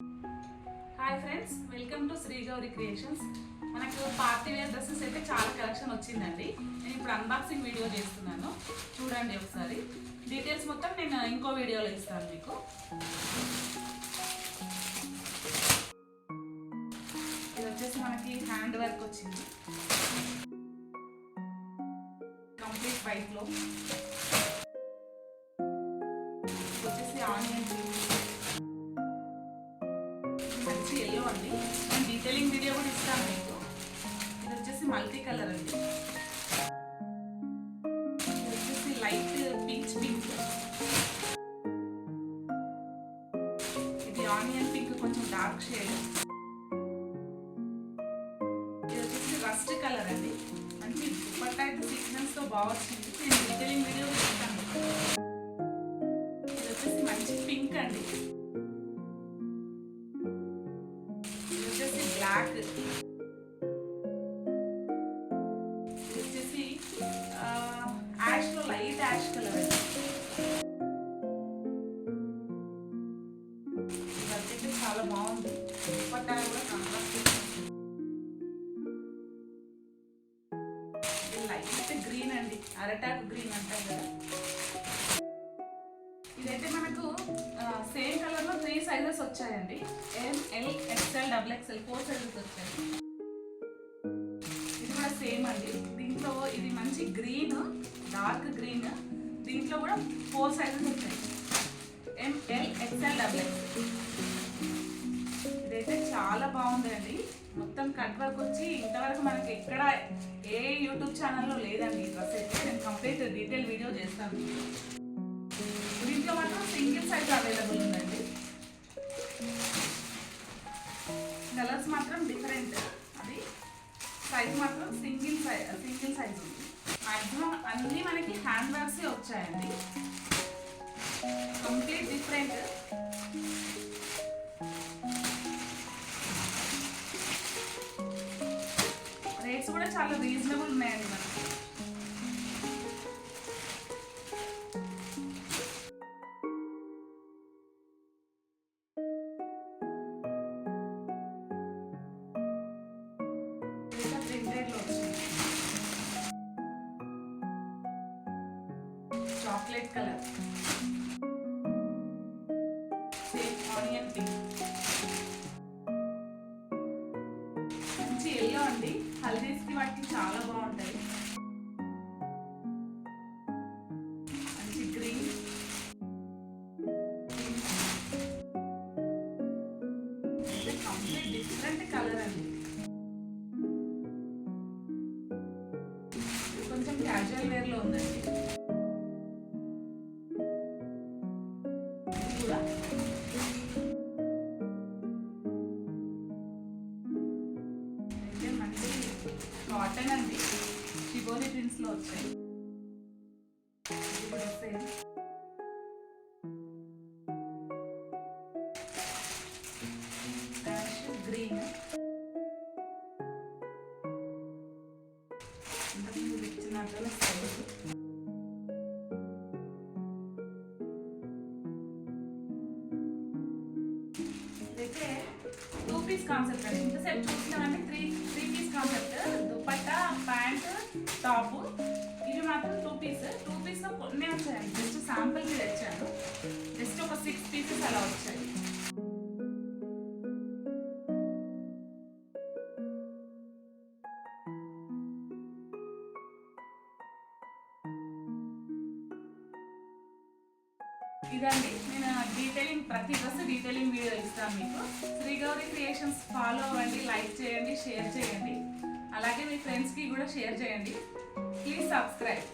Hi friends, welcome to Shri Gauri creations. మనకు party wear dresses అయితే చాలా కలెక్షన్ వచ్చిందండి. నేను ఇప్పుడు అన్బాక్సింగ్ వీడియో చేస్తున్నాను, చూడండి ఒకసారి. డీటెయిల్స్ మొత్తం నేను ఇంకో వీడియోలో ఇస్తాను మీకు. ఇది వచ్చేసి మనకి హ్యాండ్ వర్క్ వచ్చింది, కంప్లీట్ వైట్లో. వచ్చేసి ఆనియన్ మంచి ఎల్లో అండి. నేను డీటెయిలింగ్ వీడియో కూడా ఇస్తాను మీకు. ఇది వచ్చేసి మల్టీ కలర్ అండి. ఇది వచ్చేసి లైట్ పీచ్ పింక్. ఇది ఆనియన్ పింక్, కొంచెం డార్క్ షేడ్. ఇది వచ్చేసి రస్ట్ కలర్ అండి. మంచి దుపట్టా అయితే సీక్వెన్స్ తో బాగా వచ్చింది. నేను డీటెయిలింగ్ వీడియో ఇస్తాను. ఇది వచ్చేసి మంచి పింక్ అండి. బ్లాక్. ఇది వచ్చేసి యాష్ లో లైట్ యాష్ కలర్ అండి. ఇదైతే చాలా బాగుంది, దుపట్టా కూడా కాంట్రాస్ట్. ఇది లైట్ గ్రీన్ అండి, అరటాకు గ్రీన్ అంటారు కదా. ఇదైతే మనకు సేమ్ కలర్ లో 3 సైజెస్ వచ్చాయండి. ML XL XXL 4 సైజెస్ వచ్చాయి. ఇది కూడా సేమ్ అండి. దీంట్లో ఇది మంచి గ్రీన్, డార్క్ గ్రీన్. దీంట్లో కూడా 4 సైజెస్ వచ్చాయి, ML XL XXL. ఇదైతే చాలా బాగుందండి. మొత్తం కట్ వర్క్ వచ్చి ఇంతవరకు మనకి ఎక్కడ ఏ యూట్యూబ్ ఛానల్లో లేదండి ఈ డ్రెస్ అయితే. నేను కంప్లీట్ డీటెయిల్ వీడియో చేస్తాను. దీంట్లో మాత్రం సింగిల్ సైజ్ అవైలబుల్ ఉందండి. కలర్స్ మాత్రం డిఫరెంట్, అది సైజ్ మాత్రం సింగిల్ సైజ్ ఉంది. మాక్సిమం అన్నీ మనకి హ్యాండ్ బ్యాగ్సే వచ్చాయండి, కంప్లీట్ డిఫరెంట్. రేట్స్ కూడా చాలా రీజనబుల్ ఉన్నాయండి మనకి. Chocolate colour, same onion pink, మంచి ఎల్లో అండి. హల్దీస్కి వాటికి చాలా బాగుంటాయి. మంచి గ్రీన్, కంప్లీట్ డిఫరెంట్ కలర్ అండి. కొంచెం క్యాజువల్ వేర్ లో ఉందండి. అయితే మంచి కాటన్ అండి, షిబోరి ప్రింట్స్ లో వచ్చాయి. గ్రీన్, ఇచ్చినట్టు ఇదైతే 2 పీస్ కాన్సెప్ట్ అండి. ఇంతసేపు చూసినామంటే 3 piece concept. Dupatta, pant, top. ఇవి మాత్రం 2 పీస్. 2 పీస్లో కొన్ని వచ్చాయండి, జస్ట్ శాంపుల్కి తెచ్చాను. జస్ట్ ఒక 6 పీసెస్ అలా వచ్చాయి. ఇదండి, నేను డీటెయిలింగ్ ప్రతి డ్రెస్ డీటెయిలింగ్ వీడియో ఇస్తాను మీకు. శ్రీ గౌరీ క్రియేషన్స్ ఫాలో అవ్వండి, లైక్ చేయండి, షేర్ చేయండి. అలాగే మీ ఫ్రెండ్స్కి కూడా షేర్ చేయండి. Please subscribe.